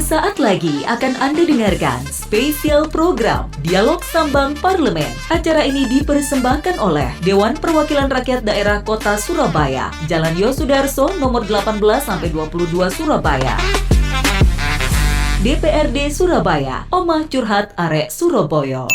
Sesaat lagi akan Anda dengarkan spesial program Dialog Sambang Parlemen. Acara ini dipersembahkan oleh Dewan Perwakilan Rakyat Daerah Kota Surabaya, Jalan Yosudarso nomor 18-22 Surabaya. DPRD Surabaya, Omah Curhat Arek Surabaya.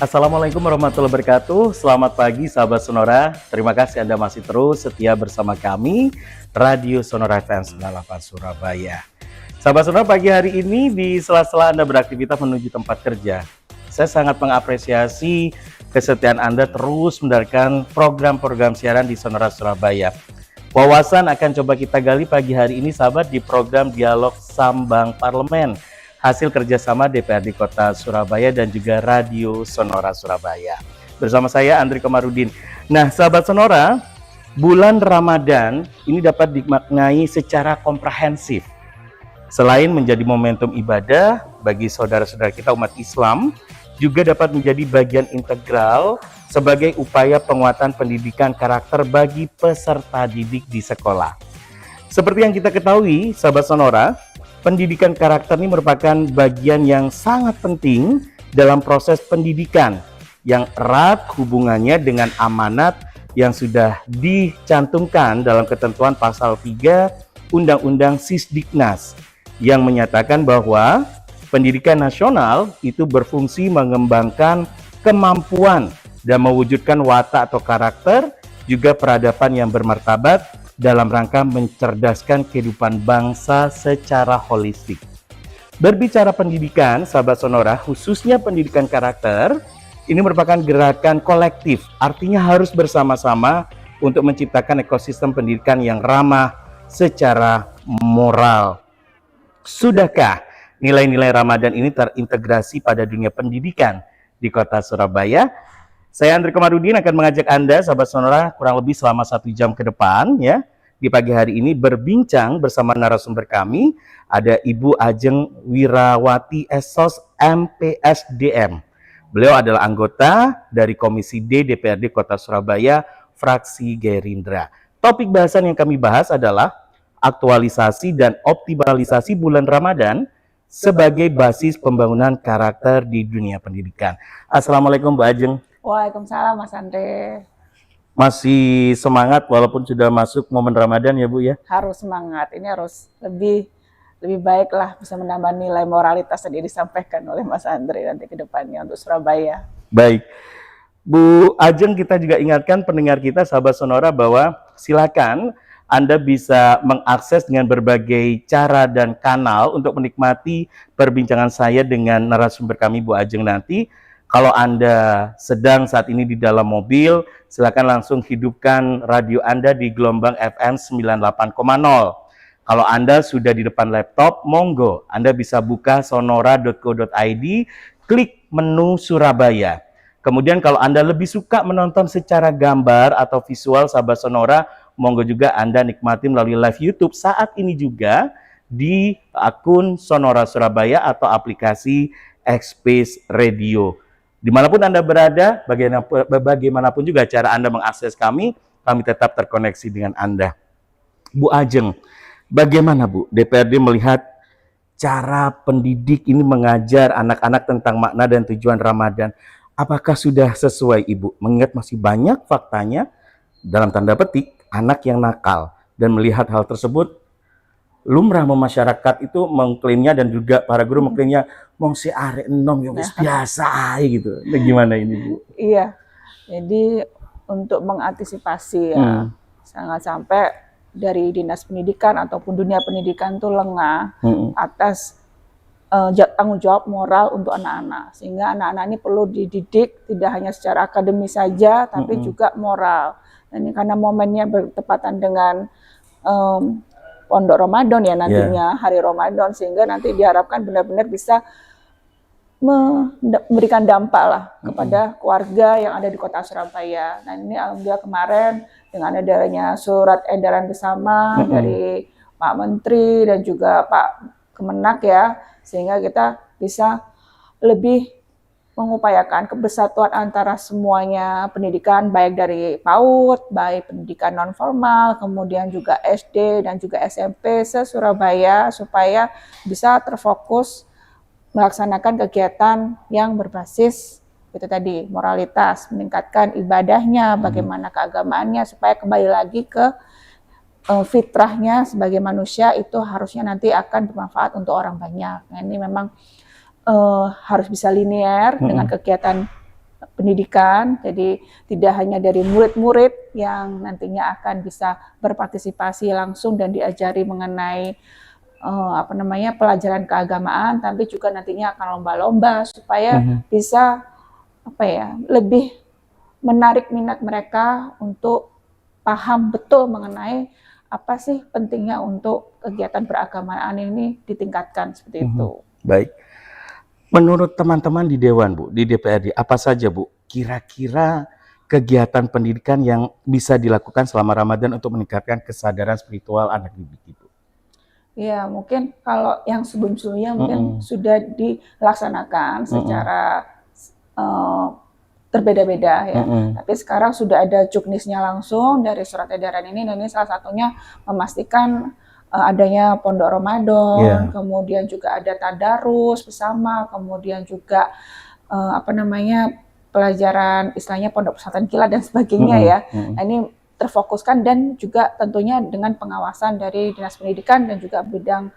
Assalamualaikum warahmatullahi wabarakatuh. Selamat pagi sahabat Sonora. Terima kasih Anda masih terus setia bersama kami Radio Sonora FM 98 Surabaya. Sahabat Sonora, pagi hari ini di sela-sela Anda beraktivitas menuju tempat kerja, saya sangat mengapresiasi kesetiaan Anda terus mendengarkan program-program siaran di Sonora Surabaya. Wawasan akan coba kita gali pagi hari ini sahabat di program Dialog Sambang Parlemen, hasil kerjasama DPRD Kota Surabaya dan juga Radio Sonora Surabaya. Bersama saya Andri Komarudin. Nah sahabat Sonora, bulan Ramadan ini dapat dimaknai secara komprehensif. Selain menjadi momentum ibadah bagi saudara-saudara kita umat Islam, juga dapat menjadi bagian integral sebagai upaya penguatan pendidikan karakter bagi peserta didik di sekolah. Seperti yang kita ketahui, sahabat Sonora, pendidikan karakter ini merupakan bagian yang sangat penting dalam proses pendidikan yang erat hubungannya dengan amanat yang sudah dicantumkan dalam ketentuan pasal 3 Undang-Undang Sisdiknas yang menyatakan bahwa pendidikan nasional itu berfungsi mengembangkan kemampuan dan mewujudkan watak atau karakter, juga peradaban yang bermartabat dalam rangka mencerdaskan kehidupan bangsa secara holistik. Berbicara pendidikan, sahabat Sonora, khususnya pendidikan karakter, ini merupakan gerakan kolektif, artinya harus bersama-sama untuk menciptakan ekosistem pendidikan yang ramah secara moral. Sudahkah nilai-nilai Ramadan ini terintegrasi pada dunia pendidikan di Kota Surabaya? Saya Andri Komarudin akan mengajak Anda, sahabat Sonora, kurang lebih selama 1 jam ke depan ya, di pagi hari ini berbincang bersama narasumber kami, ada Ibu Ajeng Wirawati Esos MPSDM. Beliau adalah anggota dari Komisi D DPRD Kota Surabaya, fraksi Gerindra. Topik bahasan yang kami bahas adalah aktualisasi dan optimalisasi bulan Ramadan sebagai basis pembangunan karakter di dunia pendidikan. Assalamualaikum Bu Ajeng. Waalaikumsalam Mas Andre. Masih semangat walaupun sudah masuk momen Ramadan ya Bu ya? Harus semangat, ini harus lebih baik lah, bisa menambah nilai moralitas yang disampaikan oleh Mas Andre nanti ke depannya untuk Surabaya. Baik, Bu Ajeng, kita juga ingatkan pendengar kita sahabat Sonora bahwa silakan Anda bisa mengakses dengan berbagai cara dan kanal untuk menikmati perbincangan saya dengan narasumber kami Bu Ajeng nanti. Kalau Anda sedang saat ini di dalam mobil, silakan langsung hidupkan radio Anda di gelombang FM 98,0. Kalau Anda sudah di depan laptop, monggo Anda bisa buka sonora.co.id, klik menu Surabaya. Kemudian kalau Anda lebih suka menonton secara gambar atau visual sahabat Sonora, monggo juga Anda nikmati melalui live YouTube saat ini juga di akun Sonora Surabaya atau aplikasi X-Space Radio. Dimanapun Anda berada, bagaimanapun juga cara Anda mengakses kami tetap terkoneksi dengan Anda. Bu Ajeng, bagaimana Bu DPRD melihat cara pendidik ini mengajar anak-anak tentang makna dan tujuan Ramadan? Apakah sudah sesuai Ibu? Mengingat masih banyak faktanya, dalam tanda petik, anak yang nakal, dan melihat hal tersebut, lumrah masyarakat itu mengklaimnya dan juga para guru mengklaimnya mong si arek enom yang biasa gitu. Nah, gimana ini Bu? Iya, jadi untuk mengantisipasi ya, sangat sampai dari dinas pendidikan ataupun dunia pendidikan itu lengah atas tanggung jawab moral untuk anak-anak, sehingga anak-anak ini perlu dididik tidak hanya secara akademis saja, tapi juga moral. Dan ini karena momennya bertepatan dengan Pondok Ramadan ya nantinya, hari Ramadan, sehingga nanti diharapkan benar-benar bisa memberikan dampak lah kepada keluarga yang ada di Kota Surabaya. Nah ini alhamdulillah kemarin dengan adanya surat edaran bersama dari Pak Menteri dan juga Pak Kemenak ya, sehingga kita bisa lebih mengupayakan kebersatuan antara semuanya pendidikan, baik dari PAUD, baik pendidikan non formal, kemudian juga SD dan juga SMP se-Surabaya, supaya bisa terfokus melaksanakan kegiatan yang berbasis itu tadi, moralitas, meningkatkan ibadahnya, bagaimana keagamaannya, supaya kembali lagi ke fitrahnya sebagai manusia itu harusnya nanti akan bermanfaat untuk orang banyak. Nah, ini memang harus bisa linear dengan kegiatan pendidikan, jadi tidak hanya dari murid-murid yang nantinya akan bisa berpartisipasi langsung dan diajari mengenai pelajaran keagamaan, tapi juga nantinya akan lomba-lomba supaya bisa lebih menarik minat mereka untuk paham betul mengenai apa sih pentingnya untuk kegiatan beragamaan ini ditingkatkan seperti itu. Baik. Menurut teman-teman di Dewan, Bu, di DPRD, apa saja, Bu, kira-kira kegiatan pendidikan yang bisa dilakukan selama Ramadan untuk meningkatkan kesadaran spiritual anak didik itu? Ya, mungkin kalau yang sebelum-sebelumnya mungkin sudah dilaksanakan secara berbeda-beda ya. Tapi sekarang sudah ada juknisnya langsung dari surat edaran ini, dan ini salah satunya memastikan adanya pondok Ramadan, kemudian juga ada tadarus bersama, kemudian juga pelajaran istilahnya pondok pesantren kilat dan sebagainya ya. Nah, ini terfokuskan dan juga tentunya dengan pengawasan dari Dinas Pendidikan dan juga bidang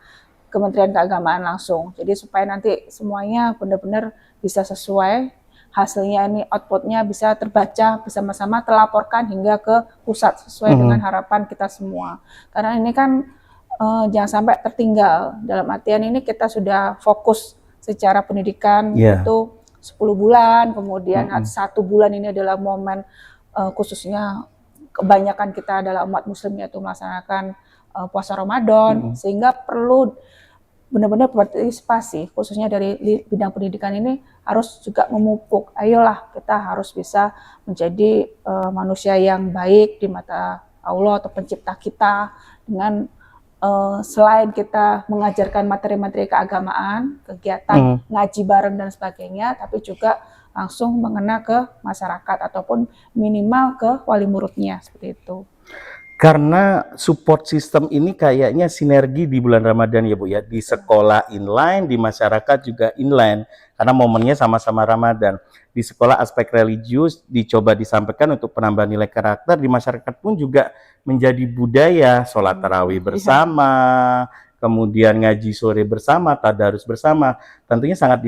Kementerian Keagamaan langsung. Jadi supaya nanti semuanya benar-benar bisa sesuai, hasilnya ini outputnya bisa terbaca bersama-sama, terlaporkan hingga ke pusat sesuai dengan harapan kita semua. Karena ini kan jangan sampai tertinggal, dalam artian ini kita sudah fokus secara pendidikan itu 10 bulan, kemudian 1 bulan ini adalah momen khususnya kebanyakan kita adalah umat muslim yaitu melaksanakan puasa Ramadan, sehingga perlu benar-benar berpartisipasi khususnya dari bidang pendidikan ini harus juga memupuk, ayolah kita harus bisa menjadi manusia yang baik di mata Allah atau pencipta kita dengan selain kita mengajarkan materi-materi keagamaan, kegiatan ngaji bareng dan sebagainya, tapi juga langsung mengena ke masyarakat ataupun minimal ke wali muridnya seperti itu. Karena support system ini kayaknya sinergi di bulan Ramadan ya Bu ya, di sekolah inline, di masyarakat juga inline, karena momennya sama-sama Ramadan. Di sekolah aspek religius dicoba disampaikan untuk penambahan nilai karakter, di masyarakat pun juga menjadi budaya, sholat tarawih bersama, kemudian ngaji sore bersama, tadarus bersama. Tentunya sangat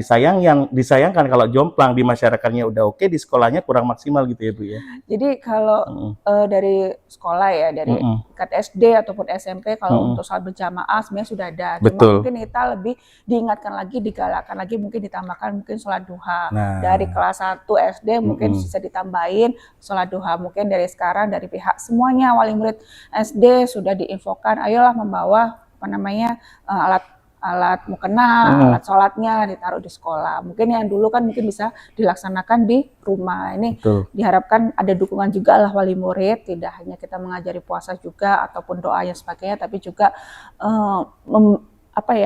disayangkan kalau jomplang di masyarakatnya udah oke, di sekolahnya kurang maksimal gitu ya Bu ya. Jadi kalau dari sekolah ya, dari tingkat SD ataupun SMP, kalau untuk sholat berjamaah sebenarnya sudah ada. Cuma mungkin kita lebih diingatkan lagi, digalakkan lagi, mungkin ditambahkan mungkin sholat duha. Dari kelas 1 SD mungkin bisa ditambahin sholat duha. Mungkin dari sekarang dari pihak semuanya wali murid SD sudah diinfokan, ayolah membawa alat mukena, alat sholatnya ditaruh di sekolah. Mungkin yang dulu kan mungkin bisa dilaksanakan di rumah. Ini diharapkan ada dukungan juga lah wali murid, tidak hanya kita mengajari puasa juga ataupun doa yang sebagainya, tapi juga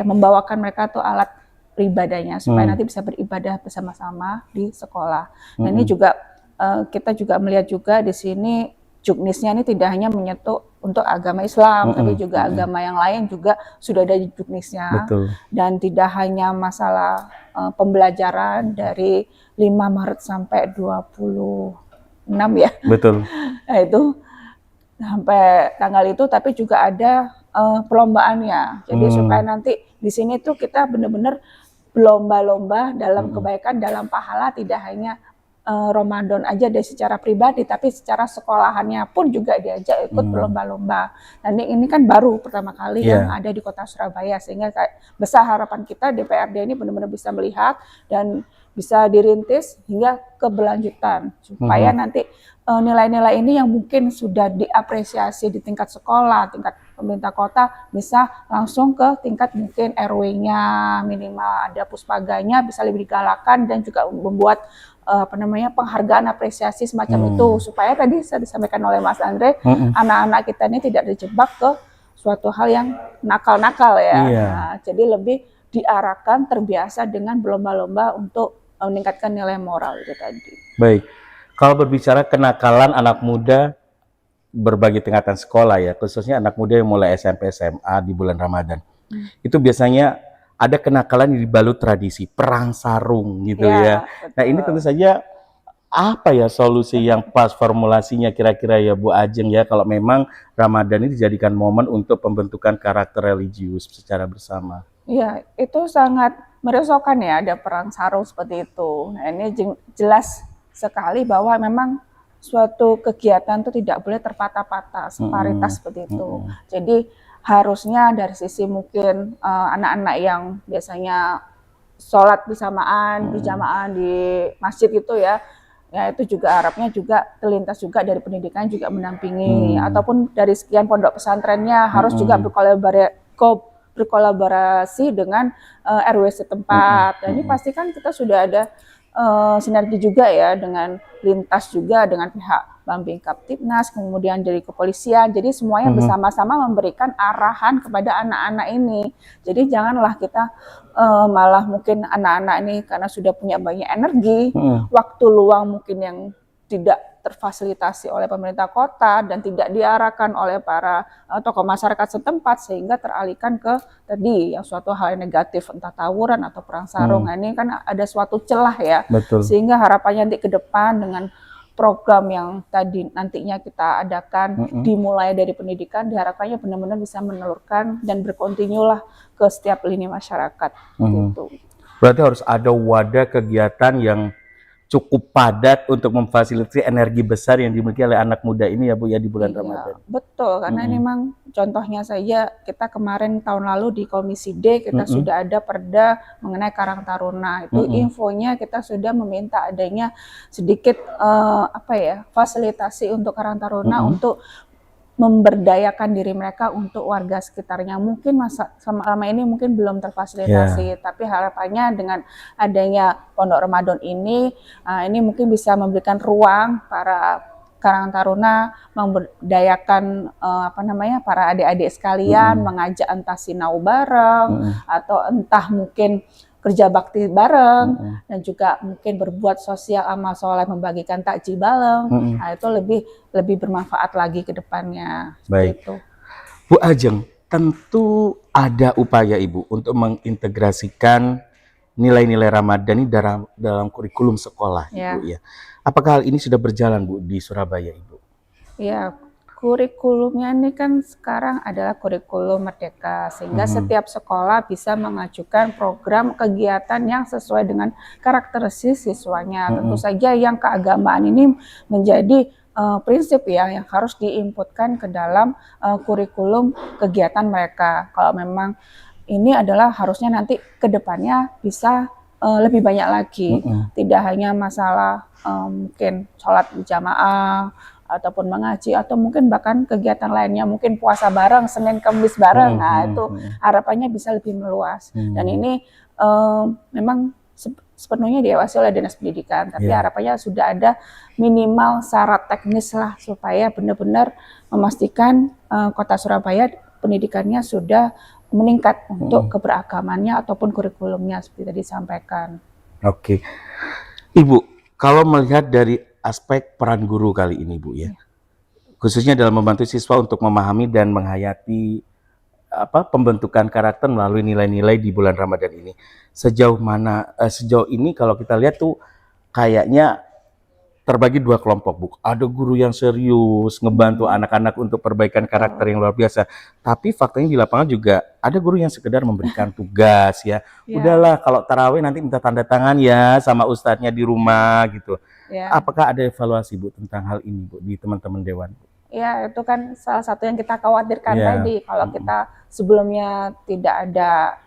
membawakan mereka tuh alat peribadahnya supaya nanti bisa beribadah bersama-sama di sekolah. Nah, ini juga kita juga melihat juga di sini juknisnya ini tidak hanya menyentuh untuk agama Islam, tapi juga agama yang lain juga sudah ada di juknisnya. Dan tidak hanya masalah pembelajaran dari 5 Maret sampai 26 ya. Nah, itu sampai tanggal itu, tapi juga ada perlombaannya. Jadi supaya nanti di sini tuh kita benar-benar berlomba-lomba dalam kebaikan, dalam pahala, tidak hanya Ramadan aja dari secara pribadi, tapi secara sekolahannya pun juga diajak ikut berlomba-lomba. Dan ini kan baru pertama kali yang ada di Kota Surabaya, sehingga besar harapan kita DPRD ini benar-benar bisa melihat dan bisa dirintis hingga keberlanjutan supaya nanti nilai-nilai ini yang mungkin sudah diapresiasi di tingkat sekolah, tingkat pemerintah kota, bisa langsung ke tingkat mungkin RW-nya, minimal ada puspaganya, bisa lebih digalakan dan juga membuat penghargaan apresiasi semacam itu, supaya tadi saya disampaikan oleh Mas Andre, anak-anak kita ini tidak terjebak ke suatu hal yang nakal-nakal ya. Nah, jadi lebih diarahkan terbiasa dengan berlomba-lomba untuk meningkatkan nilai moral itu tadi. Baik, kalau berbicara kenakalan anak muda berbagai tingkatan sekolah ya, khususnya anak muda yang mulai SMP SMA di bulan Ramadan, itu biasanya ada kenakalan yang dibalut tradisi, perang sarung gitu ya. Nah ini tentu saja apa ya solusi yang pas formulasinya kira-kira ya Bu Ajeng ya, kalau memang Ramadan ini dijadikan momen untuk pembentukan karakter religius secara bersama. Iya, itu sangat merisaukan ya, ada perang sarung seperti itu. Nah ini jelas sekali bahwa memang suatu kegiatan itu tidak boleh terpatah-patah, separitas seperti itu. Jadi harusnya dari sisi mungkin anak-anak yang biasanya sholat bersamaan, berjamaah di masjid gitu ya, ya itu juga harapnya juga terlintas juga dari pendidikan juga mendampingi, ataupun dari sekian pondok pesantrennya harus juga berkolaborasi dengan RW setempat. Dan ini pasti kan kita sudah ada sinergi juga ya dengan lintas juga dengan pihak Bambing Kaptibnas, kemudian dari kepolisian. Jadi semuanya bersama-sama memberikan arahan kepada anak-anak ini. Jadi janganlah kita malah mungkin anak-anak ini karena sudah punya banyak energi, waktu luang mungkin yang tidak terfasilitasi oleh pemerintah kota dan tidak diarahkan oleh para tokoh masyarakat setempat sehingga teralihkan ke tadi yang suatu hal yang negatif, entah tawuran atau perang sarung. Nah, ini kan ada suatu celah ya. Betul. Sehingga harapannya nanti ke depan dengan program yang tadi nantinya kita adakan dimulai dari pendidikan, diharapkannya benar-benar bisa menelurkan dan berkontinu lah ke setiap lini masyarakat. Gitu. Berarti harus ada wadah kegiatan yang cukup padat untuk memfasilitasi energi besar yang dimiliki oleh anak muda ini ya Bu ya di bulan Ramadan. Betul, karena ini memang contohnya saja kita kemarin tahun lalu di Komisi D kita sudah ada perda mengenai Karang Taruna. Itu infonya kita sudah meminta adanya sedikit fasilitasi untuk Karang Taruna untuk memberdayakan diri mereka untuk warga sekitarnya. Mungkin selama ini mungkin belum terfasilitasi, tapi harapannya dengan adanya Pondok Ramadan ini mungkin bisa memberikan ruang para Karang Taruna memberdayakan para adik-adik sekalian, mengajak entah sinau bareng atau entah mungkin kerja bakti bareng dan juga mungkin berbuat sosial amal soleh membagikan takjil bareng. Nah, itu lebih bermanfaat lagi ke depannya. Baik. Gitu. Bu Ajeng, tentu ada upaya Ibu untuk mengintegrasikan nilai-nilai Ramadan ini dalam kurikulum sekolah, Ibu ya. Apakah hal ini sudah berjalan Bu di Surabaya, Ibu? Ya, kurikulumnya ini kan sekarang adalah kurikulum merdeka, sehingga setiap sekolah bisa mengajukan program kegiatan yang sesuai dengan karakteristik siswanya. Tentu saja yang keagamaan ini menjadi prinsip ya yang harus diinputkan ke dalam kurikulum kegiatan mereka. Kalau memang ini adalah harusnya nanti ke depannya bisa lebih banyak lagi, tidak hanya masalah mungkin sholat berjamaah ataupun mengaji atau mungkin bahkan kegiatan lainnya, mungkin puasa bareng, Senin Kamis bareng. Nah itu harapannya bisa lebih meluas. Dan ini memang sepenuhnya diawasi oleh Dinas Pendidikan, tapi harapannya sudah ada minimal syarat teknis lah supaya benar-benar memastikan Kota Surabaya pendidikannya sudah meningkat untuk keberagamannya ataupun kurikulumnya seperti tadi disampaikan. Oke. Ibu, kalau melihat dari aspek peran guru kali ini Bu ya, khususnya dalam membantu siswa untuk memahami dan menghayati pembentukan karakter melalui nilai-nilai di bulan Ramadan ini, sejauh ini kalau kita lihat tuh kayaknya terbagi dua kelompok Bu. Ada guru yang serius ngebantu anak-anak untuk perbaikan karakter yang luar biasa, tapi faktanya di lapangan juga ada guru yang sekedar memberikan tugas ya. Udahlah kalau tarawih nanti minta tanda tangan ya sama ustadznya di rumah gitu. Apakah ada evaluasi Bu tentang hal ini Bu di teman-teman Dewan? Ya, itu kan salah satu yang kita khawatirkan tadi. Kalau kita sebelumnya tidak ada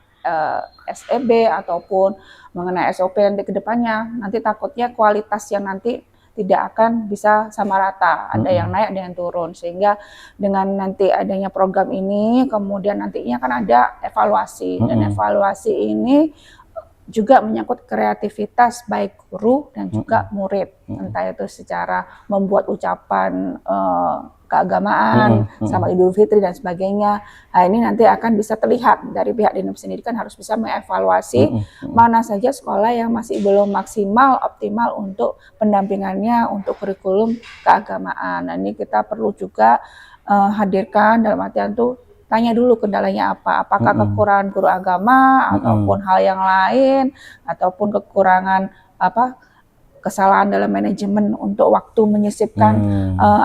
SEB ataupun mengenai SOP nanti ke depannya, nanti takutnya kualitas yang nanti tidak akan bisa sama rata. Ada yang naik, ada yang turun. Sehingga dengan nanti adanya program ini, kemudian nantinya kan ada evaluasi. Dan evaluasi ini juga menyangkut kreativitas baik guru dan juga murid, entah itu secara membuat ucapan keagamaan, sama Idul Fitri dan sebagainya. Nah, ini nanti akan bisa terlihat dari pihak Dinas Pendidikan harus bisa mengevaluasi mana saja sekolah yang masih belum maksimal, optimal untuk pendampingannya untuk kurikulum keagamaan. Nah, ini kita perlu juga hadirkan dalam artian tuh tanya dulu kendalanya apa, apakah kekurangan guru agama ataupun hal yang lain, ataupun kekurangan kesalahan dalam manajemen untuk waktu menyisipkan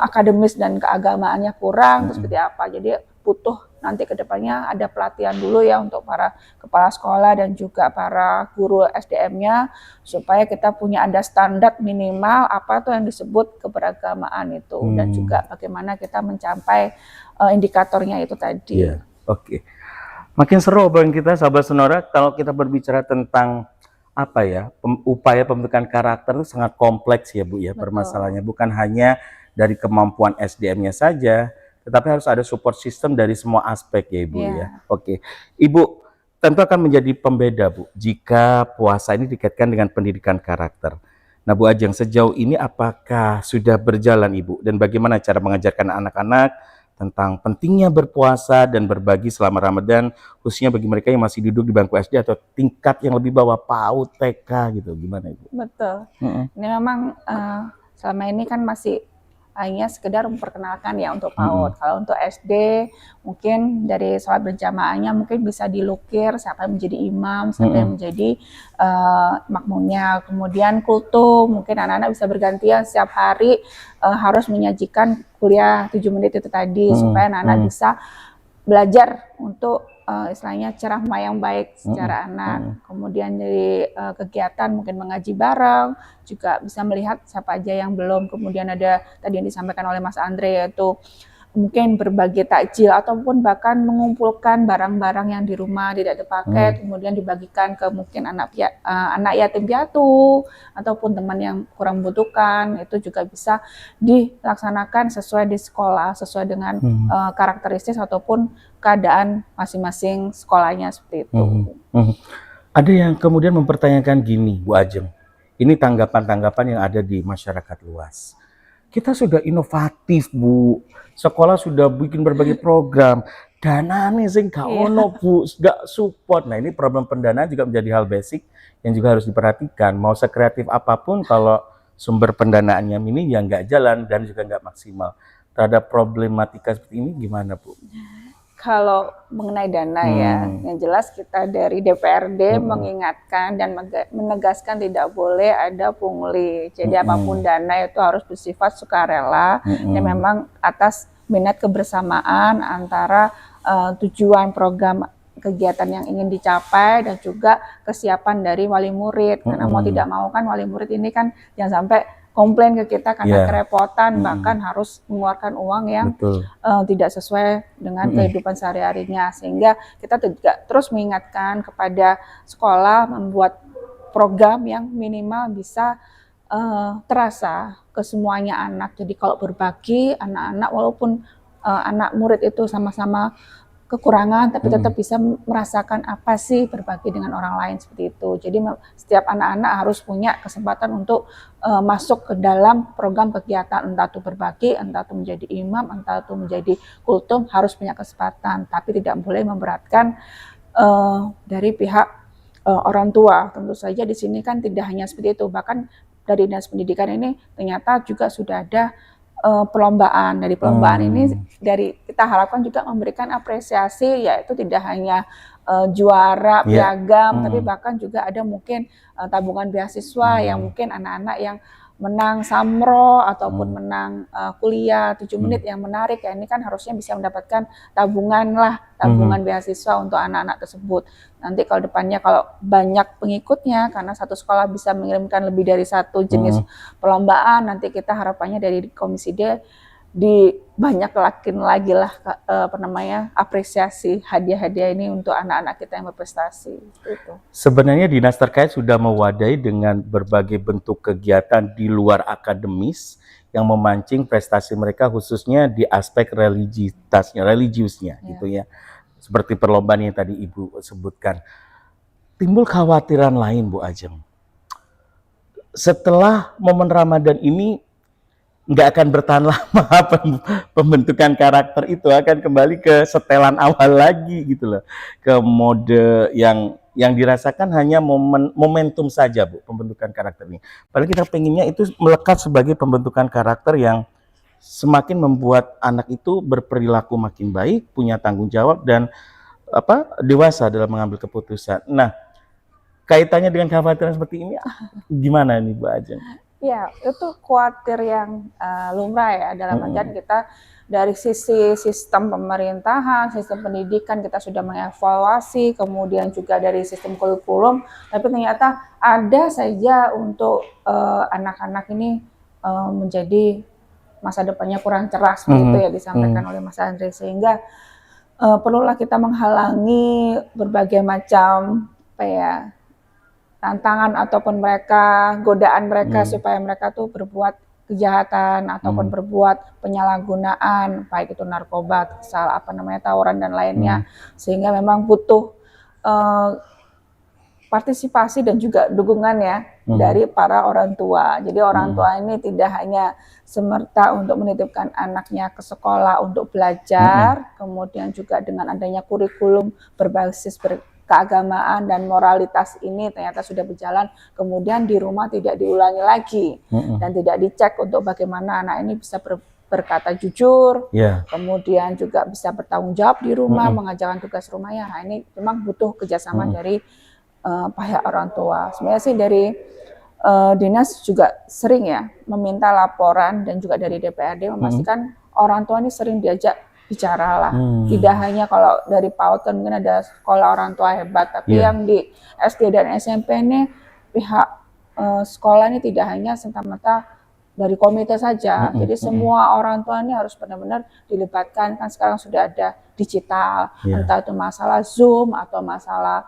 akademis dan keagamaannya kurang, terus seperti apa. Jadi butuh nanti ke depannya ada pelatihan dulu ya untuk para kepala sekolah dan juga para guru SDM-nya, supaya kita punya ada standar minimal apa tuh yang disebut keberagamaan itu, dan juga bagaimana kita mencapai indikatornya itu tadi. Yeah. Oke. Makin seru obrolan kita, sahabat Sonora, kalau kita berbicara tentang apa ya, upaya pembentukan karakter itu sangat kompleks ya Bu ya. Betul. Permasalahannya bukan hanya dari kemampuan SDM-nya saja, tetapi harus ada support system dari semua aspek ya Ibu ya. Oke. Ibu tentu akan menjadi pembeda Bu jika puasa ini dikaitkan dengan pendidikan karakter. Nah Bu Ajeng, sejauh ini apakah sudah berjalan Ibu, dan bagaimana cara mengajarkan anak-anak tentang pentingnya berpuasa dan berbagi selama Ramadan, khususnya bagi mereka yang masih duduk di bangku SD atau tingkat yang lebih bawah, PAUD, TK gitu, gimana Ibu? Betul. Ini memang selama ini kan masih hanya sekedar memperkenalkan ya untuk PAUD. Kalau untuk SD mungkin dari sholat berjamaahnya mungkin bisa dilukir siapa yang menjadi imam, siapa yang menjadi makmumnya. Kemudian kultum, mungkin anak-anak bisa bergantian setiap hari harus menyajikan kuliah 7 menit itu tadi, supaya anak-anak bisa belajar untuk istilahnya ceramah yang baik secara anak. Kemudian dari kegiatan mungkin mengaji bareng, juga bisa melihat siapa aja yang belum. Kemudian ada tadi yang disampaikan oleh Mas Andre, yaitu mungkin berbagi takjil ataupun bahkan mengumpulkan barang-barang yang di rumah tidak dipakai, kemudian dibagikan ke mungkin anak yatim piatu ataupun teman yang kurang membutuhkan. Itu juga bisa dilaksanakan sesuai di sekolah, sesuai dengan karakteristik ataupun keadaan masing-masing sekolahnya seperti itu. Ada yang kemudian mempertanyakan gini Bu Ajeng, ini tanggapan-tanggapan yang ada di masyarakat luas. Kita sudah inovatif Bu, sekolah sudah bikin berbagai program, dana nih sing gak ono Bu, gak support. Nah ini problem pendanaan juga menjadi hal basic yang juga harus diperhatikan. Mau sekreatif apapun kalau sumber pendanaannya minim ya nggak jalan dan juga nggak maksimal. Terhadap problematika seperti ini gimana Bu? Kalau mengenai dana ya, yang jelas kita dari DPRD mengingatkan dan menegaskan tidak boleh ada pungli. Jadi apapun dana itu harus bersifat sukarela dan memang atas minat kebersamaan antara tujuan program kegiatan yang ingin dicapai dan juga kesiapan dari wali murid. Karena mau tidak mau kan wali murid ini kan jangan sampai komplain ke kita karena kerepotan, bahkan harus mengeluarkan uang yang tidak sesuai dengan kehidupan sehari-harinya. Sehingga kita juga terus mengingatkan kepada sekolah membuat program yang minimal bisa terasa ke semuanya anak. Jadi kalau berbagi, anak-anak walaupun anak murid itu sama-sama kekurangan, tapi tetap bisa merasakan apa sih berbagi dengan orang lain seperti itu. Jadi setiap anak-anak harus punya kesempatan untuk masuk ke dalam program kegiatan, entah itu berbagi, entah itu menjadi imam, entah itu menjadi kultum, harus punya kesempatan. Tapi tidak boleh memberatkan dari pihak orang tua. Tentu saja di sini kan tidak hanya seperti itu, bahkan dari Dinas Pendidikan ini ternyata juga sudah ada perlombaan. Dari perlombaan ini dari kita harapkan juga memberikan apresiasi, yaitu tidak hanya juara, piagam, tapi bahkan juga ada mungkin tabungan beasiswa yang mungkin anak-anak yang menang samro ataupun menang kuliah 7 menit yang menarik ya, ini kan harusnya bisa mendapatkan tabungan beasiswa untuk anak-anak tersebut. Nanti kalau depannya kalau banyak pengikutnya, karena satu sekolah bisa mengirimkan lebih dari satu jenis perlombaan, nanti kita harapannya dari Komisi D dibanyakin lagi lah apresiasi hadiah-hadiah ini untuk anak-anak kita yang berprestasi. Gitu. Sebenarnya dinas terkait sudah mewadahi dengan berbagai bentuk kegiatan di luar akademis yang memancing prestasi mereka, khususnya di aspek religiusnya gitu ya. Seperti perlombaan yang tadi Ibu sebutkan. Timbul kekhawatiran lain Bu Ajeng. Setelah momen Ramadan ini nggak akan bertahan lama. Pembentukan karakter itu akan kembali ke setelan awal lagi gitu loh, ke mode yang dirasakan hanya momentum saja Bu, pembentukan karakter ini. Padahal kita pengennya itu melekat sebagai pembentukan karakter yang semakin membuat anak itu berperilaku makin baik, punya tanggung jawab dan dewasa dalam mengambil keputusan. Nah, kaitannya dengan kekhawatiran seperti ini gimana nih Bu Ajeng? Ya, itu khawatir yang lumrah ya, dalam artian kita dari sisi sistem pemerintahan, sistem pendidikan kita sudah mengevaluasi, kemudian juga dari sistem kurikulum, tapi ternyata ada saja untuk anak-anak ini menjadi masa depannya kurang cerah seperti itu ya disampaikan oleh Mas Andre, sehingga perlulah kita menghalangi berbagai macam tantangan ataupun godaan mereka supaya mereka tuh berbuat kejahatan ataupun berbuat penyalahgunaan, baik itu narkoba, tawuran dan lainnya, sehingga memang butuh partisipasi dan juga dukungan ya dari para orang tua. Jadi orang tua ini tidak hanya semerta untuk menitipkan anaknya ke sekolah untuk belajar, kemudian juga dengan adanya kurikulum berbasis keagamaan dan moralitas ini ternyata sudah berjalan, kemudian di rumah tidak diulangi lagi dan tidak dicek untuk bagaimana anak ini bisa berkata jujur, kemudian juga bisa bertanggung jawab di rumah, mengajarkan tugas rumahnya. Nah, ini memang butuh kerjasama dari pihak orang tua. Sebenarnya sih dari dinas juga sering ya meminta laporan dan juga dari DPRD memastikan orang tua ini sering diajak bicara lah. Tidak hanya kalau dari PAUD kan mungkin ada sekolah orang tua hebat, tapi yang di SD dan SMP ini pihak sekolah ini tidak hanya serta-merta dari komite saja. Jadi semua orang tua ini harus benar-benar dilibatkan. Kan sekarang sudah ada digital, entah itu masalah Zoom atau masalah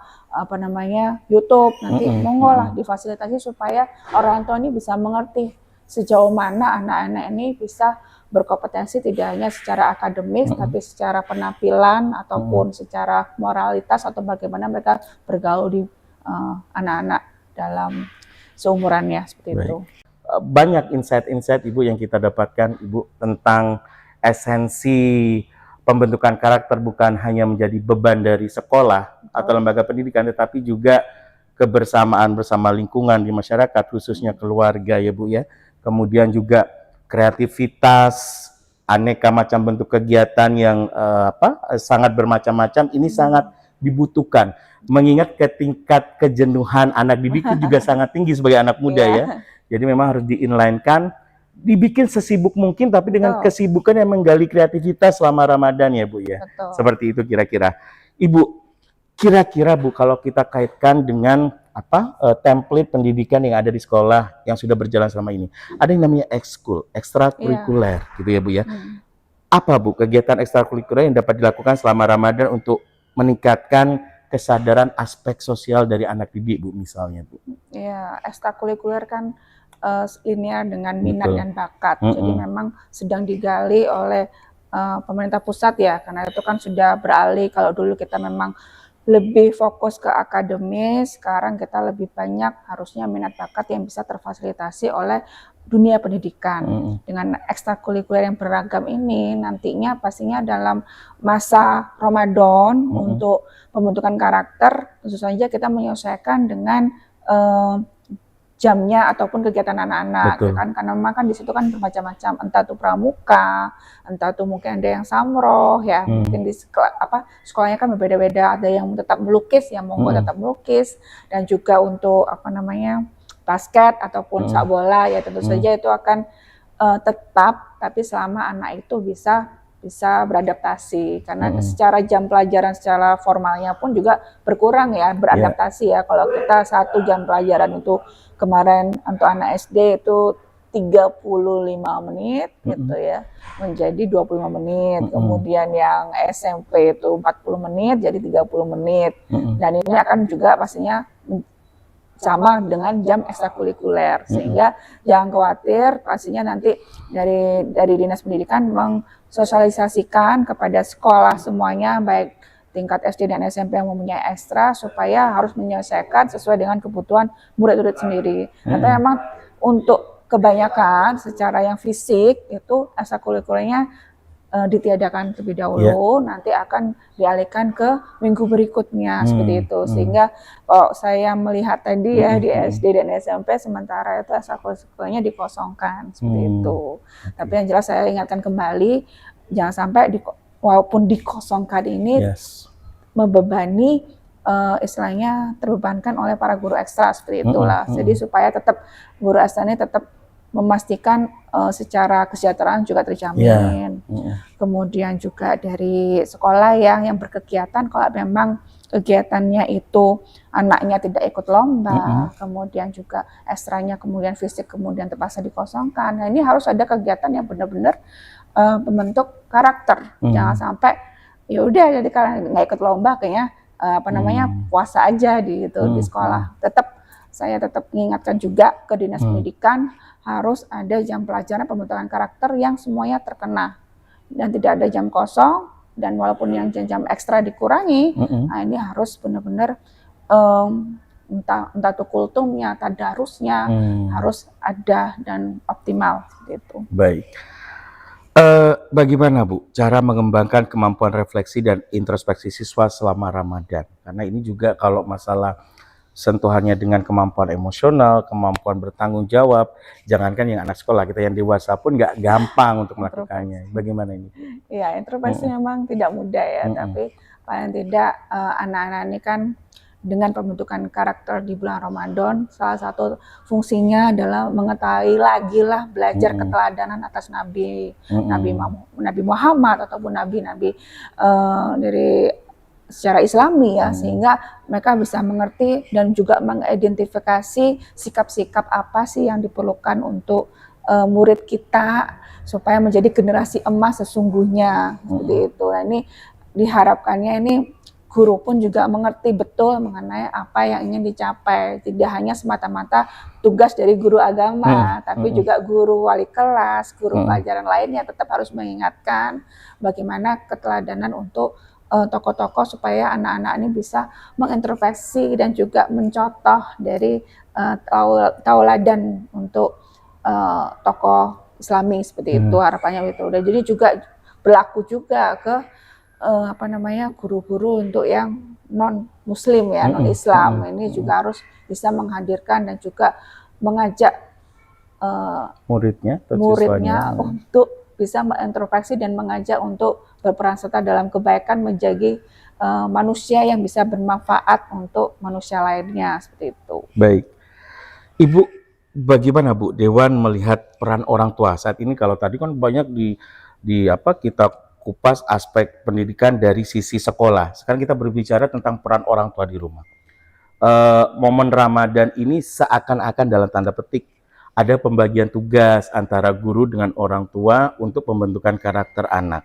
YouTube. Nanti monggo lah difasilitasi supaya orang tua ini bisa mengerti sejauh mana anak-anak ini bisa berkompetensi tidak hanya secara akademis, tapi secara penampilan ataupun secara moralitas atau bagaimana mereka bergaul di anak-anak dalam seumurannya seperti itu. Banyak insight-insight Ibu yang kita dapatkan Ibu tentang esensi pembentukan karakter bukan hanya menjadi beban dari sekolah atau lembaga pendidikan, tetapi juga kebersamaan bersama lingkungan di masyarakat, khususnya keluarga ya Bu ya. Kemudian juga kreativitas, aneka macam bentuk kegiatan yang sangat bermacam-macam ini sangat dibutuhkan. Mengingat ke tingkat kejenuhan anak didik itu juga sangat tinggi sebagai anak muda ya. Jadi memang harus di-inline-kan, dibikin sesibuk mungkin tapi dengan kesibukan yang menggali kreativitas selama Ramadan ya Bu ya. Seperti itu kira-kira. Ibu, kira-kira Bu kalau kita kaitkan dengan template pendidikan yang ada di sekolah yang sudah berjalan selama ini. Ada yang namanya ekskul, ekstrakurikuler gitu ya Bu ya. Apa Bu kegiatan ekstrakurikuler yang dapat dilakukan selama Ramadan untuk meningkatkan kesadaran aspek sosial dari anak didik Bu misalnya Bu? Ya, ekstrakurikuler kan linear dengan minat dan bakat. Jadi memang sedang digali oleh pemerintah pusat ya, karena itu kan sudah beralih. Kalau dulu kita memang lebih fokus ke akademis, sekarang kita lebih banyak harusnya minat bakat yang bisa terfasilitasi oleh dunia pendidikan. Dengan ekstrakurikuler yang beragam ini nantinya pastinya dalam masa Ramadan untuk pembentukan karakter tentu saja kita menyesuaikan dengan jamnya ataupun kegiatan anak-anak kan, karena memang kan di situ kan bermacam-macam, entah itu pramuka, entah itu mungkin ada yang samroh ya, mungkin di sekolahnya kan berbeda-beda, ada yang tetap melukis, yang monggo tetap melukis, dan juga untuk basket ataupun sepak bola ya tentu saja itu akan tetap, tapi selama anak itu bisa beradaptasi, karena secara jam pelajaran secara formalnya pun juga berkurang ya, beradaptasi ya. Kalau kita 1 jam pelajaran itu kemarin untuk anak SD itu 35 menit gitu ya, menjadi 25 menit. Kemudian yang SMP itu 40 menit jadi 30 menit. Dan ini akan juga pastinya sama dengan jam ekstrakurikuler, sehingga jangan khawatir, pastinya nanti dari Dinas Pendidikan mensosialisasikan kepada sekolah semuanya, baik tingkat SD dan SMP yang mempunyai ekstra, supaya harus menyelesaikan sesuai dengan kebutuhan murid-murid sendiri. Karena memang untuk kebanyakan secara yang fisik itu ekstrakurikulernya ditiadakan terlebih dahulu, nanti akan dialihkan ke minggu berikutnya seperti itu. Sehingga kalau saya melihat tadi ya di SD dan SMP sementara itu ekstrakurikulernya dikosongkan seperti itu. Tapi yang jelas saya ingatkan kembali, jangan sampai walaupun dikosongkan ini membebani istilahnya terbebankan oleh para guru ekstra seperti itulah. Jadi supaya tetap guru ekstra ini tetap memastikan secara kesejahteraan juga terjamin. Kemudian juga dari sekolah yang berkegiatan, kalau memang kegiatannya itu anaknya tidak ikut lomba, kemudian juga ekstranya, kemudian fisik, kemudian terpaksa dikosongkan. Nah ini harus ada kegiatan yang benar-benar membentuk karakter. Jangan sampai ya udah jadi kalian nggak ikut lomba kayaknya puasa aja di sekolah. Saya tetap mengingatkan juga ke dinas pendidikan harus ada jam pelajaran pembentukan karakter yang semuanya terkena dan tidak ada jam kosong, dan walaupun yang jam ekstra dikurangi, nah ini harus benar-benar entah itu kultumnya, tadarusnya harus ada dan optimal gitu. Baik. Bagaimana Bu cara mengembangkan kemampuan refleksi dan introspeksi siswa selama Ramadan? Karena ini juga kalau masalah sentuhannya dengan kemampuan emosional, kemampuan bertanggung jawab, jangankan yang anak sekolah, kita yang dewasa pun nggak gampang untuk melakukannya. Bagaimana ini? Iya, introspeksi memang tidak mudah ya, tapi paling tidak anak-anak ini kan dengan pembentukan karakter di bulan Ramadan, salah satu fungsinya adalah mengetahui lagi lah, belajar keteladanan atas Nabi Muhammad ataupun nabi-nabi dari secara Islami ya, sehingga mereka bisa mengerti dan juga mengidentifikasi sikap-sikap apa sih yang diperlukan untuk murid kita supaya menjadi generasi emas sesungguhnya seperti itu. Nah, ini diharapkannya ini guru pun juga mengerti betul mengenai apa yang ingin dicapai, tidak hanya semata-mata tugas dari guru agama, tapi juga guru wali kelas, guru pelajaran lainnya tetap harus mengingatkan bagaimana keteladanan untuk tokoh-tokoh supaya anak-anak ini bisa mengintrospeksi dan juga mencontoh dari tauladan untuk tokoh Islami seperti itu, harapannya itu. Dan jadi juga berlaku juga ke guru-guru untuk yang non Muslim ya, non Islam ini juga harus bisa menghadirkan dan juga mengajak muridnya untuk bisa mengintrospeksi dan mengajak untuk berperan serta dalam kebaikan, menjadi manusia yang bisa bermanfaat untuk manusia lainnya seperti itu. Baik, Ibu, bagaimana Bu Dewan melihat peran orang tua saat ini? Kalau tadi kan banyak kita kupas aspek pendidikan dari sisi sekolah. Sekarang kita berbicara tentang peran orang tua di rumah. Momen Ramadan ini seakan-akan dalam tanda petik ada pembagian tugas antara guru dengan orang tua untuk pembentukan karakter anak.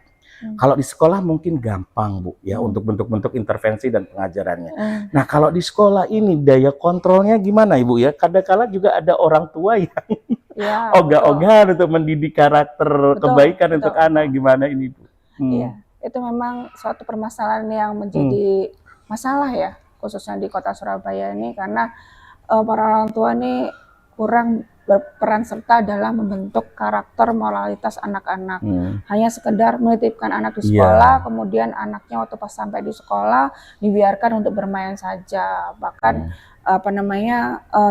Kalau di sekolah mungkin gampang Bu ya untuk bentuk-bentuk intervensi dan pengajarannya. Nah kalau di sekolah ini daya kontrolnya gimana Ibu ya? Kadang-kala juga ada orang tua yang ogah-ogahan untuk mendidik karakter kebaikan untuk anak. Gimana ini Bu? Iya, itu memang suatu permasalahan yang menjadi masalah ya, khususnya di kota Surabaya ini, karena para orang tua ini kurang berperan serta dalam membentuk karakter moralitas anak-anak. Hanya sekedar menitipkan anak di sekolah, kemudian anaknya waktu pas sampai di sekolah dibiarkan untuk bermain saja, bahkan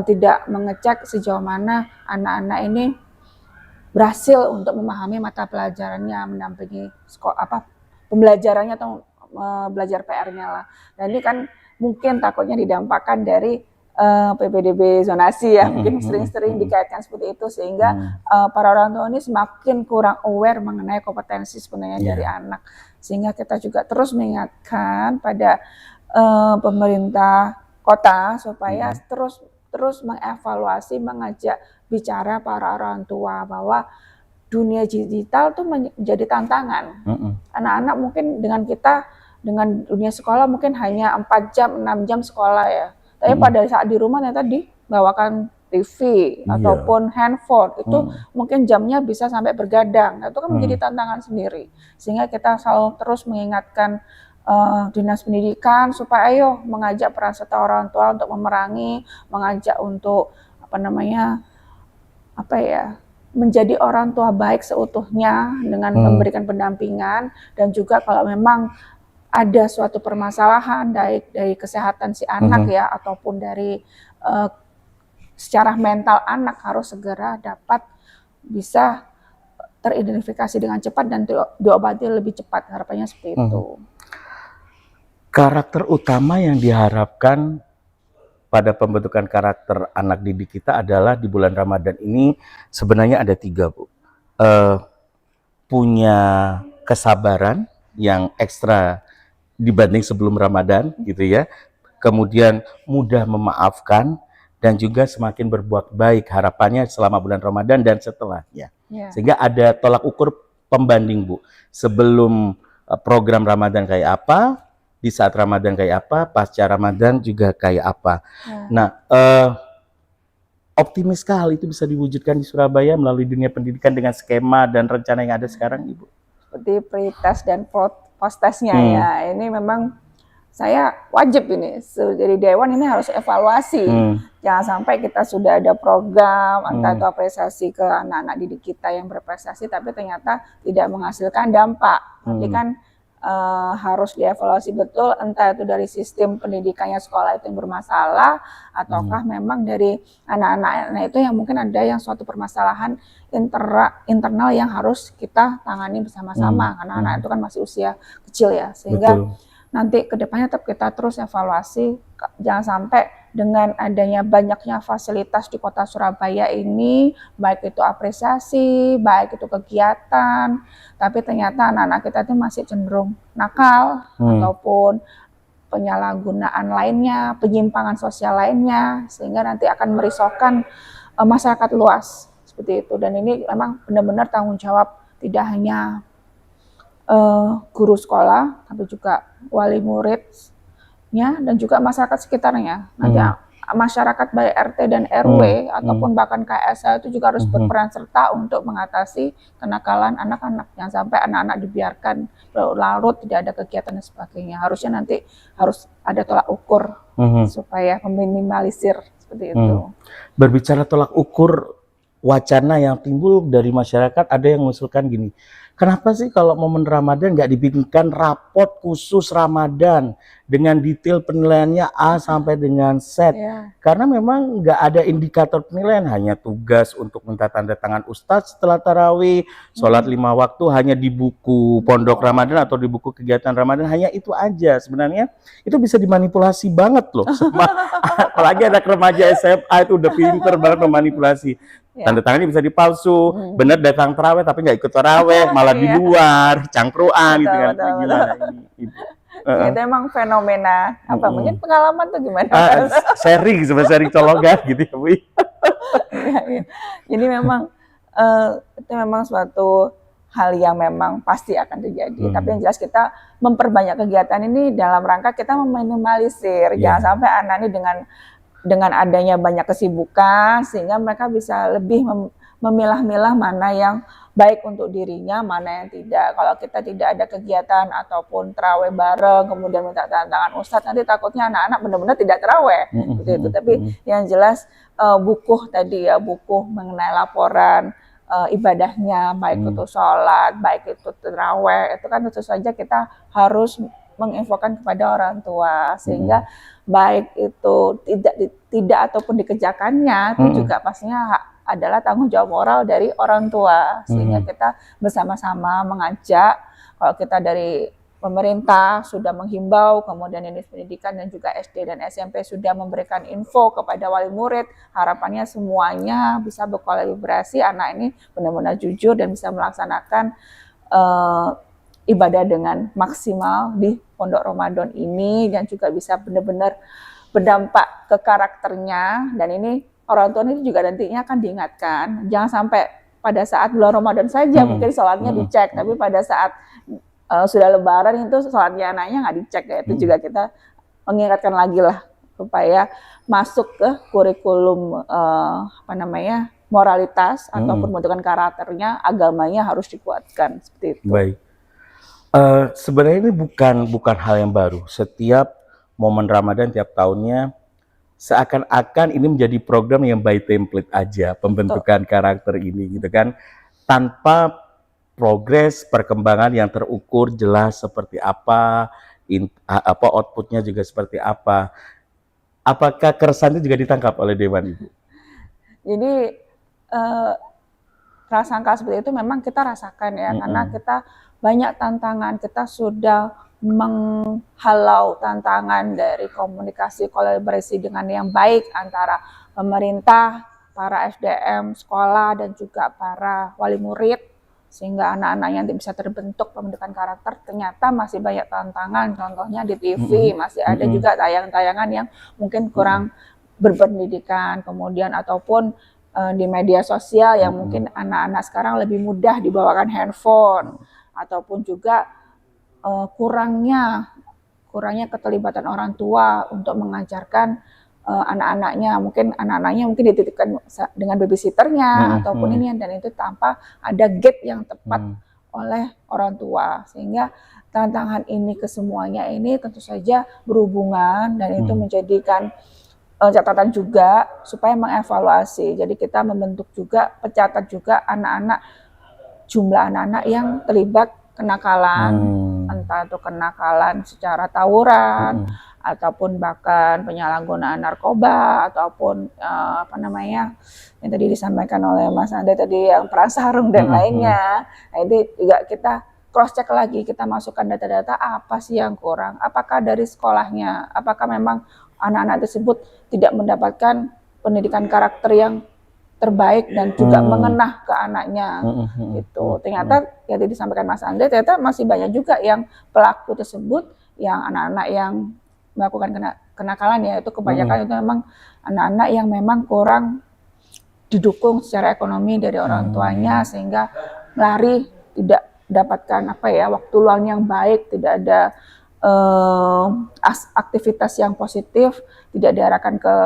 tidak mengecek sejauh mana anak-anak ini berhasil untuk memahami mata pelajarannya, mendampingi pembelajarannya atau belajar PR-nya lah. Dan ini kan mungkin takutnya didampakkan dari PPDB zonasi ya, mungkin sering-sering dikaitkan seperti itu, sehingga para orang tua ini semakin kurang aware mengenai kompetensi sebenarnya dari anak. Sehingga kita juga terus mengingatkan pada pemerintah kota supaya terus mengevaluasi, mengajak bicara para orang tua bahwa dunia digital itu menjadi tantangan. Anak-anak mungkin dengan dunia sekolah mungkin hanya 4 jam, 6 jam sekolah ya. Tapi pada saat di rumah ternyata dibawakan TV ataupun handphone, itu mungkin jamnya bisa sampai bergadang. Itu kan menjadi tantangan sendiri. Sehingga kita selalu terus mengingatkan dinas pendidikan supaya ayo mengajak peran serta orang tua untuk memerangi, mengajak untuk apa ya, menjadi orang tua baik seutuhnya dengan memberikan pendampingan, dan juga kalau memang ada suatu permasalahan dari kesehatan si anak ya, ataupun dari secara mental anak, harus segera dapat bisa teridentifikasi dengan cepat dan diobati lebih cepat, harapannya seperti itu. Karakter utama yang diharapkan pada pembentukan karakter anak didik kita adalah di bulan Ramadan ini sebenarnya ada 3, Bu. Punya kesabaran yang ekstra dibanding sebelum Ramadan gitu ya. Kemudian mudah memaafkan dan juga semakin berbuat baik harapannya selama bulan Ramadan dan setelahnya. Sehingga ada tolak ukur pembanding, Bu. Sebelum program Ramadan kayak apa, di saat Ramadan kayak apa, pasca Ramadan juga kayak apa. Nah, optimis sekali itu bisa diwujudkan di Surabaya melalui dunia pendidikan dengan skema dan rencana yang ada sekarang, Ibu. Seperti pre-test dan post-testnya ya, ini memang saya wajib ini, dari Dewan ini harus evaluasi. Jangan sampai kita sudah ada program, entah itu apresiasi ke anak-anak didik kita yang berprestasi, tapi ternyata tidak menghasilkan dampak. Tapi kan harus dievaluasi betul, entah itu dari sistem pendidikannya sekolah itu yang bermasalah, ataukah memang dari anak-anak itu yang mungkin ada yang suatu permasalahan internal yang harus kita tangani bersama-sama, karena anak itu kan masih usia kecil ya, sehingga nanti kedepannya tetap kita terus evaluasi. Jangan sampai dengan adanya banyaknya fasilitas di kota Surabaya ini, baik itu apresiasi, baik itu kegiatan, tapi ternyata anak-anak kita itu masih cenderung nakal, ataupun penyalahgunaan lainnya, penyimpangan sosial lainnya, sehingga nanti akan merisaukan masyarakat luas seperti itu. Dan ini memang benar-benar tanggung jawab tidak hanya guru sekolah, tapi juga wali muridnya dan juga masyarakat sekitarnya. Nanti masyarakat baik RT dan RW ataupun bahkan KSA itu juga harus berperan serta untuk mengatasi kenakalan anak-anak. Jangan sampai anak-anak dibiarkan larut, tidak ada kegiatan dan sebagainya. Harusnya nanti harus ada tolak ukur supaya meminimalisir seperti itu. Berbicara tolak ukur, wacana yang timbul dari masyarakat ada yang mengusulkan gini, kenapa sih kalau momen Ramadan nggak dibikinkan rapot khusus Ramadan dengan detail penilaiannya A sampai dengan Z? Karena memang nggak ada indikator penilaian, hanya tugas untuk minta tanda tangan ustadz setelah tarawih, sholat 5 waktu hanya di buku pondok Ramadan atau di buku kegiatan Ramadan, hanya itu aja. Sebenarnya itu bisa dimanipulasi banget loh, apalagi anak remaja SMA itu udah pinter banget memanipulasi. Tanda tangannya bisa dipalsu, bener datang taraweh tapi nggak ikut taraweh, malah di luar, cangkruan gitu kan. Gimana ini, Ibu? Itu emang fenomena apa? Mungkin pengalaman tuh gimana? Sharing, sharing cologan gitu ya, Bu. Jadi memang itu memang suatu hal yang memang pasti akan terjadi. Tapi yang jelas kita memperbanyak kegiatan ini dalam rangka kita meminimalisir. Jangan sampai anak ini dengan adanya banyak kesibukan sehingga mereka bisa lebih memilah-milah mana yang baik untuk dirinya, mana yang tidak. Kalau kita tidak ada kegiatan ataupun terawih bareng, kemudian minta tanda tangan ustadz, nanti takutnya anak-anak benar-benar tidak terawih. Gitu. Tapi yang jelas buku tadi ya, buku mengenai laporan ibadahnya, baik itu sholat, baik itu terawih, itu kan tentu saja kita harus menginfokan kepada orang tua, sehingga baik itu tidak ataupun dikerjakannya itu juga pastinya adalah tanggung jawab moral dari orang tua, sehingga kita bersama-sama mengajak. Kalau kita dari pemerintah sudah menghimbau, kemudian Dinas Pendidikan dan juga SD dan SMP sudah memberikan info kepada wali murid, harapannya semuanya bisa berkolaborasi, anak ini benar-benar jujur dan bisa melaksanakan ibadah dengan maksimal di Pondok Ramadan ini, dan juga bisa benar-benar berdampak ke karakternya. Dan ini orang tua ini juga nantinya akan diingatkan, jangan sampai pada saat bulan Ramadan saja mungkin sholatnya dicek, tapi pada saat sudah Lebaran itu sholatnya anaknya nggak dicek ya. Itu juga kita mengingatkan lagi lah supaya masuk ke kurikulum moralitas ataupun pembentukan karakternya, agamanya harus dikuatkan seperti itu. Baik. Sebenarnya ini bukan hal yang baru. Setiap momen Ramadan tiap tahunnya seakan-akan ini menjadi program yang by template aja pembentukan karakter ini gitu kan, tanpa progres perkembangan yang terukur jelas seperti apa, outputnya juga seperti apa. Apakah keresahan itu juga ditangkap oleh Dewan, Ibu? Jadi prasangka seperti itu memang kita rasakan ya, karena kita banyak tantangan, kita sudah menghalau tantangan dari komunikasi kolaborasi dengan yang baik antara pemerintah, para SDM, sekolah, dan juga para wali murid, sehingga anak-anak yang bisa terbentuk pembentukan karakter. Ternyata masih banyak tantangan, contohnya di TV, masih ada juga tayangan-tayangan yang mungkin kurang berpendidikan, kemudian ataupun di media sosial yang mungkin anak-anak sekarang lebih mudah dibawakan handphone, ataupun juga kurangnya keterlibatan orang tua untuk mengajarkan anak-anaknya mungkin dititipkan dengan babysitternya ataupun ini, dan itu tanpa ada gate yang tepat oleh orang tua, sehingga tantangan ini kesemuanya ini tentu saja berhubungan, dan itu menjadikan catatan juga supaya mengevaluasi. Jadi kita membentuk juga, pencatat juga jumlah anak-anak yang terlibat kenakalan, entah itu kenakalan secara tawuran, ataupun bahkan penyalahgunaan narkoba, ataupun yang tadi disampaikan oleh Mas Ande tadi, yang perang sarung dan lainnya. Nah, itu juga kita cross check lagi, kita masukkan data-data apa sih yang kurang, apakah dari sekolahnya, apakah memang anak-anak tersebut tidak mendapatkan pendidikan karakter yang terbaik dan juga mengenah ke anaknya, gitu. Ternyata ya tadi disampaikan Mas Andre, ternyata masih banyak juga yang pelaku tersebut, yang anak-anak yang melakukan kenakalan ya, itu kebanyakan itu memang anak-anak yang memang kurang didukung secara ekonomi dari orang tuanya, sehingga lari, tidak mendapatkan waktu luang yang baik, tidak ada aktivitas yang positif, tidak diarahkan ke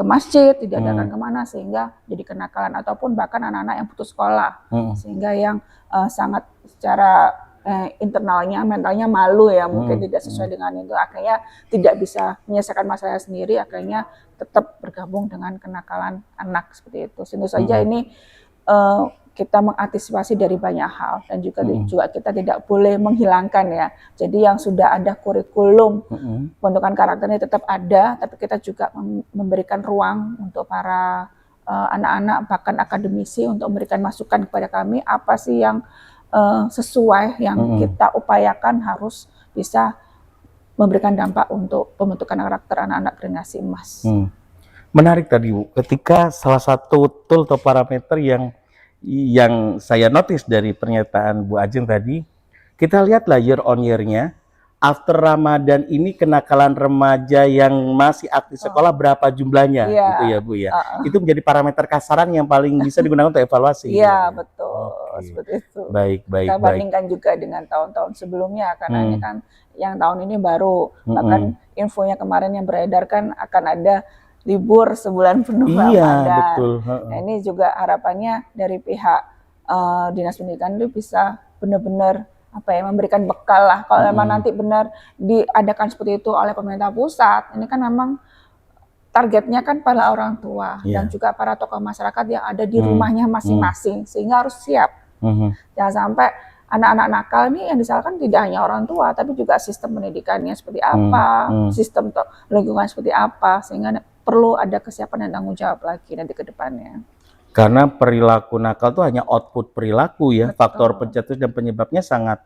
masjid, tidak diarahkan kemana, sehingga jadi kenakalan, ataupun bahkan anak-anak yang putus sekolah, sehingga yang sangat secara internalnya, mentalnya malu ya, mungkin tidak sesuai dengan itu, akhirnya tidak bisa menyelesaikan masalah sendiri, akhirnya tetap bergabung dengan kenakalan anak seperti itu. Tentu saja ini kita mengantisipasi dari banyak hal, dan juga kita tidak boleh menghilangkan ya. Jadi yang sudah ada kurikulum pembentukan karakternya tetap ada, tapi kita juga memberikan ruang untuk para anak-anak, bahkan akademisi, untuk memberikan masukan kepada kami apa sih yang sesuai, yang kita upayakan harus bisa memberikan dampak untuk pembentukan karakter anak-anak generasi emas. Menarik tadi Bu, ketika salah satu tool atau parameter yang saya notice dari pernyataan Bu Ajeng tadi, kita lihatlah year on year-nya, after Ramadan ini kenakalan remaja yang masih aktif sekolah berapa jumlahnya, gitu ya Bu ya. Itu menjadi parameter kasaran yang paling bisa digunakan untuk evaluasi. Iya, betul. Seperti itu. Baik. Kita bandingkan juga dengan tahun-tahun sebelumnya, karena ini kan yang tahun ini baru, bahkan infonya kemarin yang beredar kan akan ada libur sebulan penuh Ramadan. Betul. Nah, ini juga harapannya dari pihak Dinas Pendidikan itu bisa benar-benar memberikan bekal lah. Kalau memang nanti benar diadakan seperti itu oleh pemerintah pusat, ini kan memang targetnya kan pada orang tua dan juga para tokoh masyarakat yang ada di rumahnya masing-masing, sehingga harus siap. Jangan sampai anak-anak nakal ini yang disalahkan tidak hanya orang tua, tapi juga sistem pendidikannya seperti apa, sistem lingkungan seperti apa, sehingga perlu ada kesiapan dan tanggung jawab lagi nanti ke depannya. Karena perilaku nakal itu hanya output perilaku ya. Betul. Faktor pencetus dan penyebabnya sangat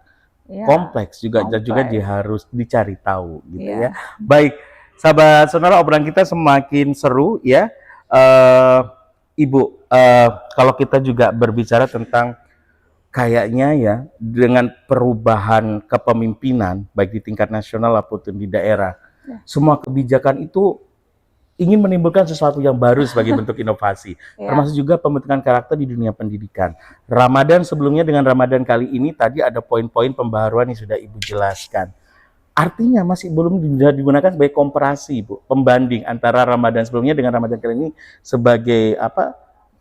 kompleks juga harus dicari tahu gitu ya. Baik, sahabat Sonora, obrolan kita semakin seru ya. Ibu, kalau kita juga berbicara tentang kayaknya ya, dengan perubahan kepemimpinan baik di tingkat nasional maupun di daerah, semua kebijakan itu ingin menimbulkan sesuatu yang baru sebagai bentuk inovasi, termasuk juga pembentukan karakter di dunia pendidikan. Ramadan sebelumnya dengan Ramadan kali ini tadi ada poin-poin pembaharuan yang sudah Ibu jelaskan. Artinya masih belum digunakan sebagai komparasi, Bu, pembanding antara Ramadan sebelumnya dengan Ramadan kali ini sebagai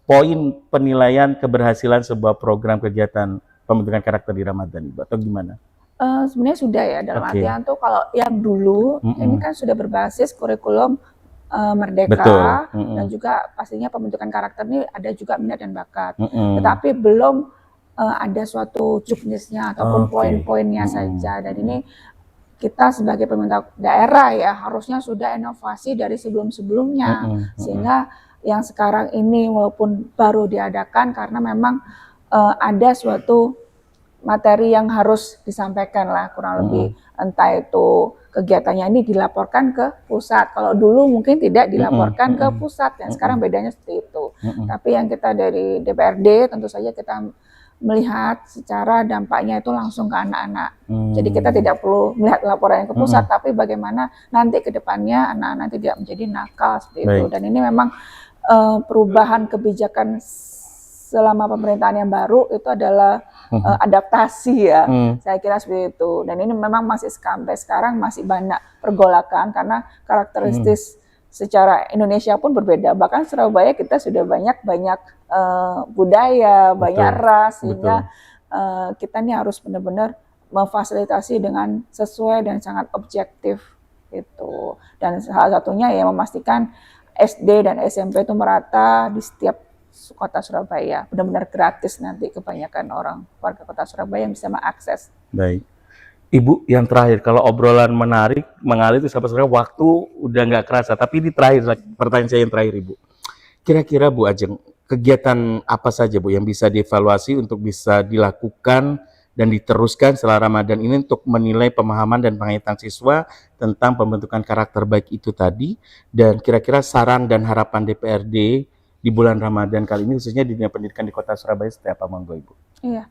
poin penilaian keberhasilan sebuah program kegiatan pembentukan karakter di Ramadan, Ibu, atau gimana? Sebenarnya sudah ya, dalam artian tuh kalau yang dulu ini kan sudah berbasis kurikulum merdeka, Betul. dan juga pastinya pembentukan karakter ini ada juga minat dan bakat. Tetapi belum ada suatu juknisnya ataupun poin-poinnya saja. Dan ini kita sebagai pemerintah daerah ya harusnya sudah inovasi dari sebelum-sebelumnya, sehingga yang sekarang ini walaupun baru diadakan karena memang ada suatu materi yang harus disampaikan lah, kurang lebih entah itu kegiatannya ini dilaporkan ke pusat. Kalau dulu mungkin tidak dilaporkan ke pusat, dan sekarang bedanya seperti itu. Tapi yang kita dari DPRD tentu saja kita melihat secara dampaknya itu langsung ke anak-anak. Jadi kita tidak perlu melihat laporan ke pusat, tapi bagaimana nanti ke depannya anak-anak tidak menjadi nakal seperti itu. Dan ini memang perubahan kebijakan selama pemerintahan yang baru itu adalah adaptasi ya, saya kira seperti itu. Dan ini memang masih sampai sekarang masih banyak pergolakan karena karakteristik secara Indonesia pun berbeda. Bahkan Surabaya kita sudah banyak budaya, banyak ras, sehingga kita ini harus benar-benar memfasilitasi dengan sesuai dan sangat objektif itu. Dan salah satunya ya memastikan SD dan SMP itu merata di setiap kota Surabaya, benar-benar gratis nanti kebanyakan orang warga kota Surabaya yang bisa mengakses. Baik, Ibu, yang terakhir, kalau obrolan menarik mengalir itu sampai waktu udah nggak kerasa, tapi ini terakhir pertanyaan saya yang terakhir, Ibu. Kira-kira Bu Ajeng, kegiatan apa saja Bu yang bisa dievaluasi untuk bisa dilakukan dan diteruskan setelah Ramadan ini untuk menilai pemahaman dan pengingitan siswa tentang pembentukan karakter baik itu tadi, dan kira-kira saran dan harapan DPRD di bulan Ramadan kali ini khususnya di dunia pendidikan di Kota Surabaya seperti apa, monggo Ibu? Iya,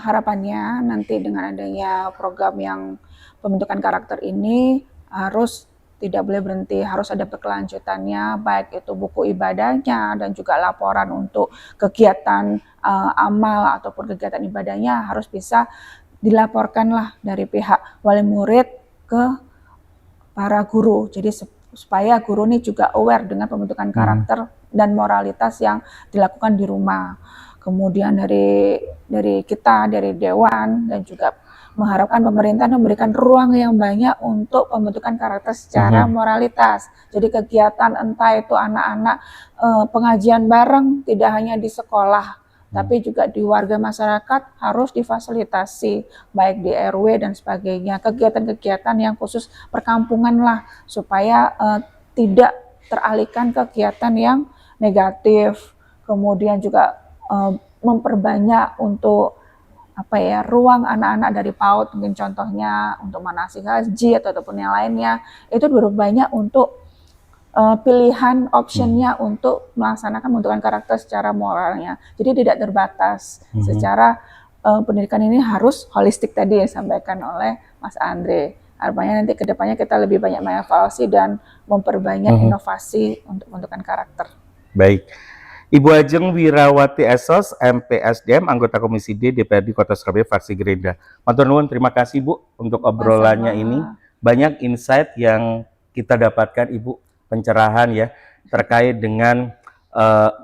harapannya nanti dengan adanya program yang pembentukan karakter ini harus tidak boleh berhenti, harus ada berkelanjutannya, baik itu buku ibadahnya dan juga laporan untuk kegiatan amal ataupun kegiatan ibadahnya harus bisa dilaporkanlah dari pihak wali murid ke para guru. Jadi supaya guru ini juga aware dengan pembentukan karakter dan moralitas yang dilakukan di rumah. Kemudian dari kita, dari Dewan, dan juga mengharapkan pemerintah memberikan ruang yang banyak untuk pembentukan karakter secara moralitas. Jadi kegiatan entah itu anak-anak pengajian bareng tidak hanya di sekolah, tapi juga di warga masyarakat harus difasilitasi, baik di RW dan sebagainya. Kegiatan-kegiatan yang khusus perkampungan lah, supaya tidak teralihkan kegiatan yang negatif. Kemudian juga memperbanyak untuk ruang anak-anak dari PAUD, mungkin contohnya untuk manasik haji ataupun yang lainnya, itu banyak untuk pilihan optionnya untuk melaksanakan pembentukan karakter secara moralnya. Jadi tidak terbatas. Secara pendidikan ini harus holistik tadi yang disampaikan oleh Mas Andre. Harapannya nanti ke depannya kita lebih banyak mengevaluasi dan memperbanyak inovasi untuk pembentukan karakter. Baik. Ibu Ajeng Wirawati Esos, MPSDM, anggota Komisi D DPRD Kota Surabaya, fraksi Gerindra. Matur nuwun, terima kasih Bu untuk obrolannya ini. Banyak insight yang kita dapatkan Ibu, pencerahan ya terkait dengan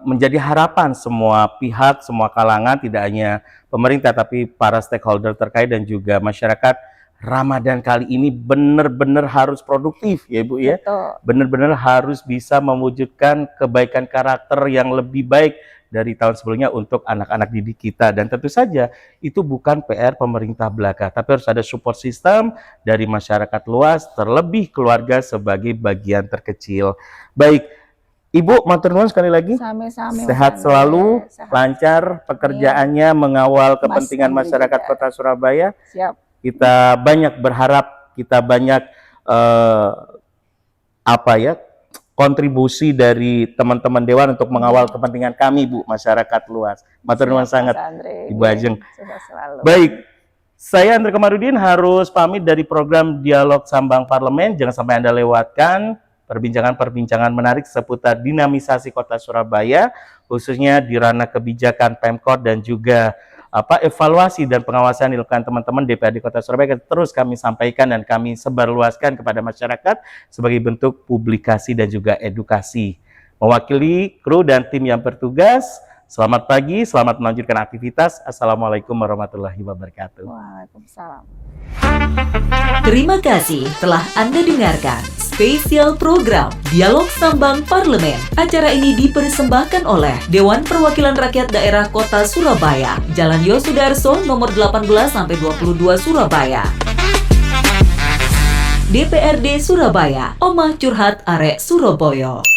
menjadi harapan semua pihak, semua kalangan, tidak hanya pemerintah tapi para stakeholder terkait dan juga masyarakat. Ramadan kali ini benar-benar harus produktif ya Ibu ya. Benar-benar harus bisa mewujudkan kebaikan karakter yang lebih baik dari tahun sebelumnya untuk anak-anak didik kita. Dan tentu saja itu bukan PR pemerintah belaka, tapi harus ada support system dari masyarakat luas, terlebih keluarga sebagai bagian terkecil. Baik, Ibu, matur nuwun sekali lagi. Sami-sami. Sehat selalu, lancar pekerjaannya, mengawal kepentingan masyarakat Kota Surabaya. Siap. Kita banyak berharap, kita banyak kontribusi dari teman-teman Dewan untuk mengawal kepentingan kami, Bu, masyarakat luas. Matur nuwun sangat, Ibu Ajeng. Baik, saya Andre Komarudin harus pamit dari program Dialog Sambang Parlemen. Jangan sampai Anda lewatkan perbincangan-perbincangan menarik seputar dinamisasi Kota Surabaya, khususnya di ranah kebijakan Pemkot dan juga evaluasi dan pengawasan dilakukan teman-teman DPRD Kota Surabaya. Terus kami sampaikan dan kami sebarluaskan kepada masyarakat sebagai bentuk publikasi dan juga edukasi. Mewakili kru dan tim yang bertugas, selamat pagi, selamat melanjutkan aktivitas. Assalamualaikum warahmatullahi wabarakatuh. Waalaikumsalam. Terima kasih telah Anda dengarkan spesial program Dialog Sambang Parlemen. Acara ini dipersembahkan oleh Dewan Perwakilan Rakyat Daerah Kota Surabaya, Jalan Yosudarso nomor 18-22 Surabaya. DPRD Surabaya, Omah Curhat Arek Surabaya.